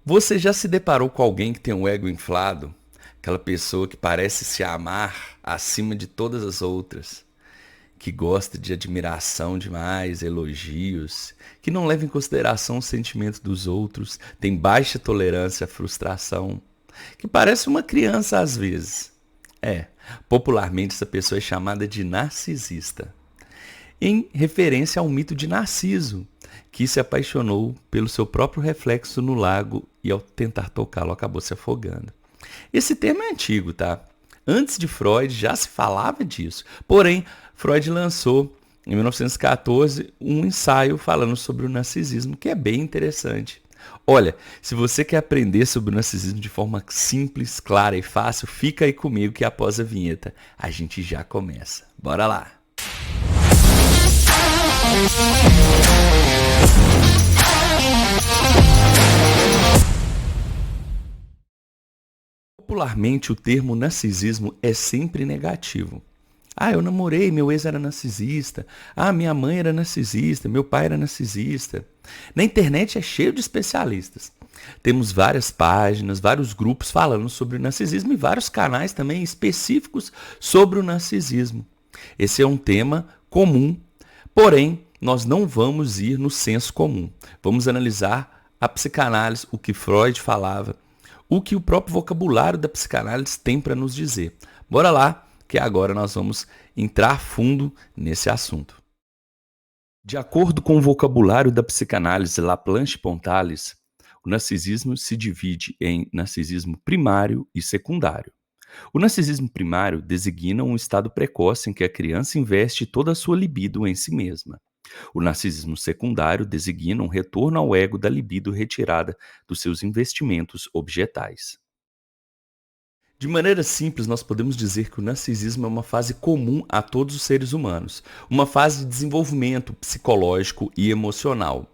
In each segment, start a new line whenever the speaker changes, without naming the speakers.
Você já se deparou com alguém que tem um ego inflado? Aquela pessoa que parece se amar acima de todas as outras, que gosta de admiração demais, elogios, que não leva em consideração os sentimentos dos outros, tem baixa tolerância à frustração, que parece uma criança às vezes. Popularmente essa pessoa é chamada de narcisista, em referência ao mito de Narciso, que se apaixonou pelo seu próprio reflexo no lago e ao tentar tocá-lo acabou se afogando. Esse termo é antigo, tá? Antes de Freud já se falava disso. Porém, Freud lançou em 1914 um ensaio falando sobre o narcisismo, que é bem interessante. Olha, se você quer aprender sobre o narcisismo de forma simples, clara e fácil, fica aí comigo que após a vinheta a gente já começa. Bora lá! Popularmente, o termo narcisismo é sempre negativo. Eu namorei, meu ex era narcisista. Minha mãe era narcisista, meu pai era narcisista. Na internet é cheio de especialistas. Temos várias páginas, vários grupos falando sobre o narcisismo e vários canais também específicos sobre o narcisismo. Esse é um tema comum, porém, nós não vamos ir no senso comum. Vamos analisar a psicanálise, o que Freud falava, o que o próprio vocabulário da psicanálise tem para nos dizer. Bora lá, que agora nós vamos entrar fundo nesse assunto. De acordo com o vocabulário da psicanálise Laplanche-Pontales, o narcisismo se divide em narcisismo primário e secundário. O narcisismo primário designa um estado precoce em que a criança investe toda a sua libido em si mesma. O narcisismo secundário designa um retorno ao ego da libido retirada dos seus investimentos objetais. De maneira simples, nós podemos dizer que o narcisismo é uma fase comum a todos os seres humanos, uma fase de desenvolvimento psicológico e emocional.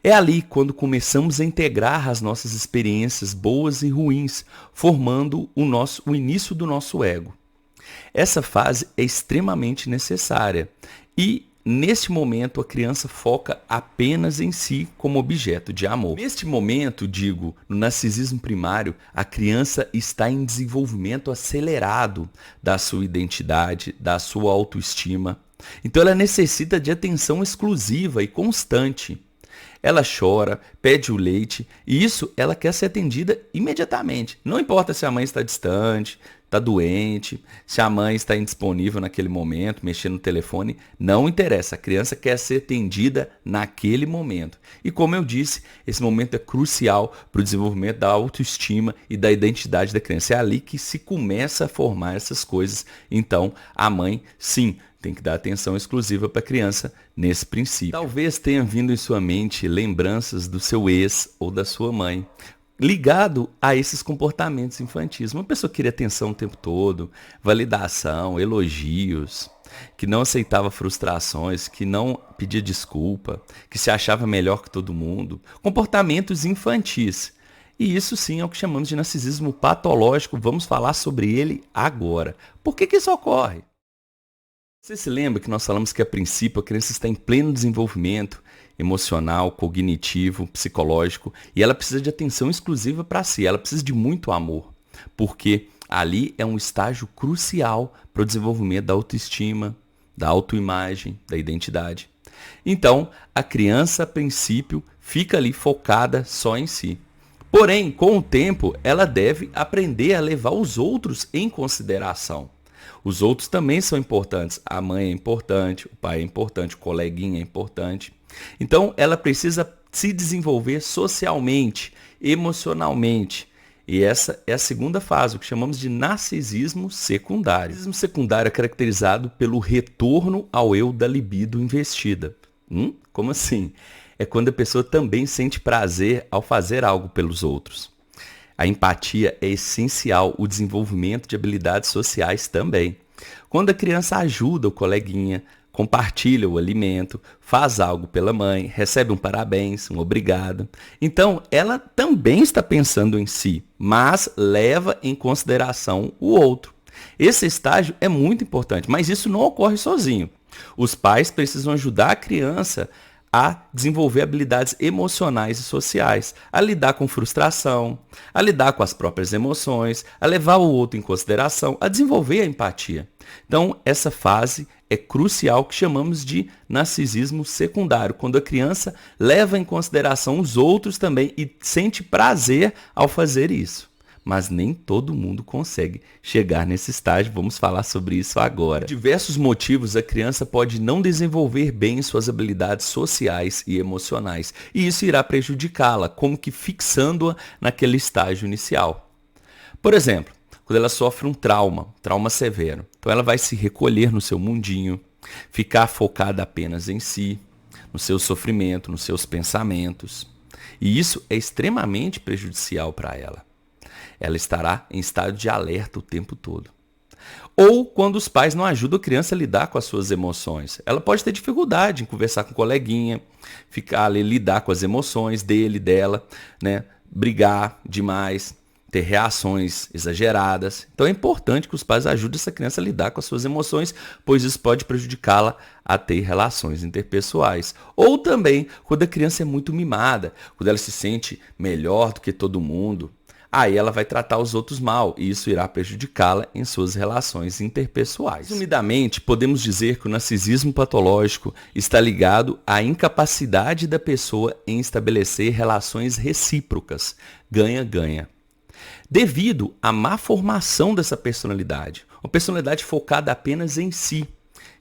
É ali quando começamos a integrar as nossas experiências boas e ruins, formando o início do nosso ego. Essa fase é extremamente necessária e, neste momento, a criança foca apenas em si como objeto de amor. Neste momento, no narcisismo primário, a criança está em desenvolvimento acelerado da sua identidade, da sua autoestima. Então ela necessita de atenção exclusiva e constante. Ela chora, pede o leite e isso ela quer ser atendida imediatamente. Não importa se a mãe está distante, está doente, se a mãe está indisponível naquele momento, mexendo no telefone, não interessa. A criança quer ser atendida naquele momento. E como eu disse, esse momento é crucial para o desenvolvimento da autoestima e da identidade da criança. É ali que se começa a formar essas coisas. Então, a mãe, sim, tem que dar atenção exclusiva para a criança nesse princípio. Talvez tenha vindo em sua mente lembranças do seu ex ou da sua mãe, ligado a esses comportamentos infantis. Uma pessoa que queria atenção o tempo todo, validação, elogios, que não aceitava frustrações, que não pedia desculpa, que se achava melhor que todo mundo. Comportamentos infantis. E isso sim é o que chamamos de narcisismo patológico. Vamos falar sobre ele agora. Por que isso ocorre? Você se lembra que nós falamos que a princípio a criança está em pleno desenvolvimento emocional, cognitivo, psicológico e ela precisa de atenção exclusiva para si, ela precisa de muito amor, porque ali é um estágio crucial para o desenvolvimento da autoestima, da autoimagem, da identidade. Então, a criança, a princípio, fica ali focada só em si. Porém, com o tempo, ela deve aprender a levar os outros em consideração. Os outros também são importantes. A mãe é importante, o pai é importante, o coleguinha é importante. Então, ela precisa se desenvolver socialmente, emocionalmente. E essa é a segunda fase, o que chamamos de narcisismo secundário. O narcisismo secundário é caracterizado pelo retorno ao eu da libido investida. Como assim? É quando a pessoa também sente prazer ao fazer algo pelos outros. A empatia é essencial, o desenvolvimento de habilidades sociais também. Quando a criança ajuda o coleguinha, compartilha o alimento, faz algo pela mãe, recebe um parabéns, um obrigado. Então, ela também está pensando em si, mas leva em consideração o outro. Esse estágio é muito importante, mas isso não ocorre sozinho. Os pais precisam ajudar a criança a desenvolver habilidades emocionais e sociais, a lidar com frustração, a lidar com as próprias emoções, a levar o outro em consideração, a desenvolver a empatia. Então, essa fase é crucial, que chamamos de narcisismo secundário, quando a criança leva em consideração os outros também e sente prazer ao fazer isso. Mas nem todo mundo consegue chegar nesse estágio, vamos falar sobre isso agora. Por diversos motivos, a criança pode não desenvolver bem suas habilidades sociais e emocionais, e isso irá prejudicá-la, como que fixando-a naquele estágio inicial. Por exemplo, quando ela sofre um trauma severo, então ela vai se recolher no seu mundinho, ficar focada apenas em si, no seu sofrimento, nos seus pensamentos, e isso é extremamente prejudicial para ela. Ela estará em estado de alerta o tempo todo. Ou quando os pais não ajudam a criança a lidar com as suas emoções. Ela pode ter dificuldade em conversar com o coleguinha, ficar ali, lidar com as emoções dele, dela, né? Brigar demais, ter reações exageradas. Então é importante que os pais ajudem essa criança a lidar com as suas emoções, pois isso pode prejudicá-la a ter relações interpessoais. Ou também quando a criança é muito mimada, quando ela se sente melhor do que todo mundo, aí ela vai tratar os outros mal e isso irá prejudicá-la em suas relações interpessoais. Resumidamente, podemos dizer que o narcisismo patológico está ligado à incapacidade da pessoa em estabelecer relações recíprocas, ganha-ganha, devido à má formação dessa personalidade, uma personalidade focada apenas em si,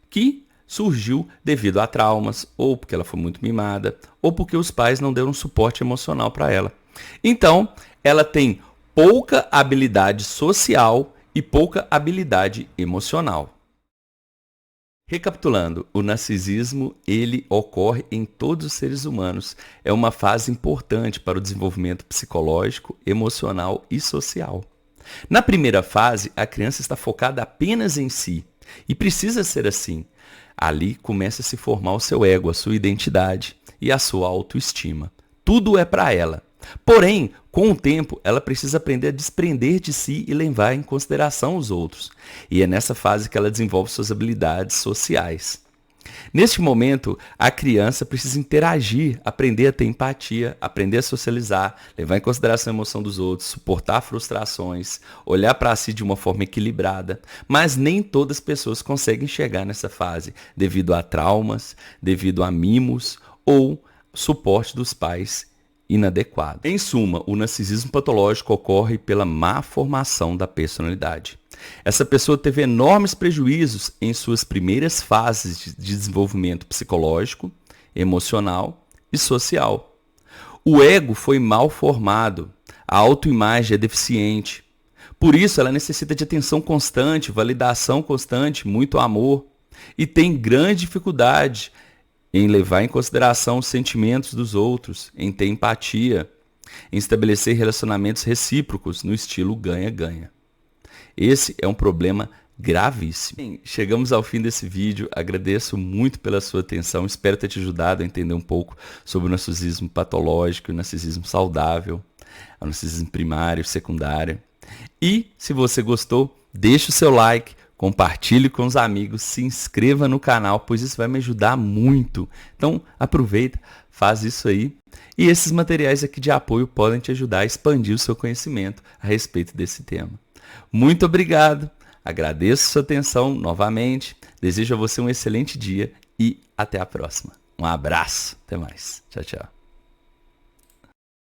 que surgiu devido a traumas, ou porque ela foi muito mimada, ou porque os pais não deram suporte emocional para ela. Então, ela tem pouca habilidade social e pouca habilidade emocional. Recapitulando, o narcisismo, ele ocorre em todos os seres humanos. É uma fase importante para o desenvolvimento psicológico, emocional e social. Na primeira fase, a criança está focada apenas em si e precisa ser assim. Ali começa a se formar o seu ego, a sua identidade e a sua autoestima. Tudo é para ela. Porém, com o tempo, ela precisa aprender a desprender de si e levar em consideração os outros. E é nessa fase que ela desenvolve suas habilidades sociais. Neste momento, a criança precisa interagir, aprender a ter empatia, aprender a socializar, levar em consideração a emoção dos outros, suportar frustrações, olhar para si de uma forma equilibrada. Mas nem todas as pessoas conseguem chegar nessa fase, devido a traumas, devido a mimos ou suporte dos pais inadequado. Em suma, o narcisismo patológico ocorre pela má formação da personalidade. Essa pessoa teve enormes prejuízos em suas primeiras fases de desenvolvimento psicológico, emocional e social. O ego foi mal formado, a autoimagem é deficiente. Por isso, ela necessita de atenção constante, validação constante, muito amor e tem grande dificuldade em levar em consideração os sentimentos dos outros, em ter empatia, em estabelecer relacionamentos recíprocos no estilo ganha-ganha. Esse é um problema gravíssimo. Bem, chegamos ao fim desse vídeo, agradeço muito pela sua atenção, espero ter te ajudado a entender um pouco sobre o narcisismo patológico e o narcisismo saudável, o narcisismo primário, secundário. E, se você gostou, deixe o seu like, compartilhe com os amigos, se inscreva no canal, pois isso vai me ajudar muito. Então, aproveita, faz isso aí. E esses materiais aqui de apoio podem te ajudar a expandir o seu conhecimento a respeito desse tema. Muito obrigado, agradeço sua atenção novamente, desejo a você um excelente dia e até a próxima. Um abraço, até mais. Tchau, tchau.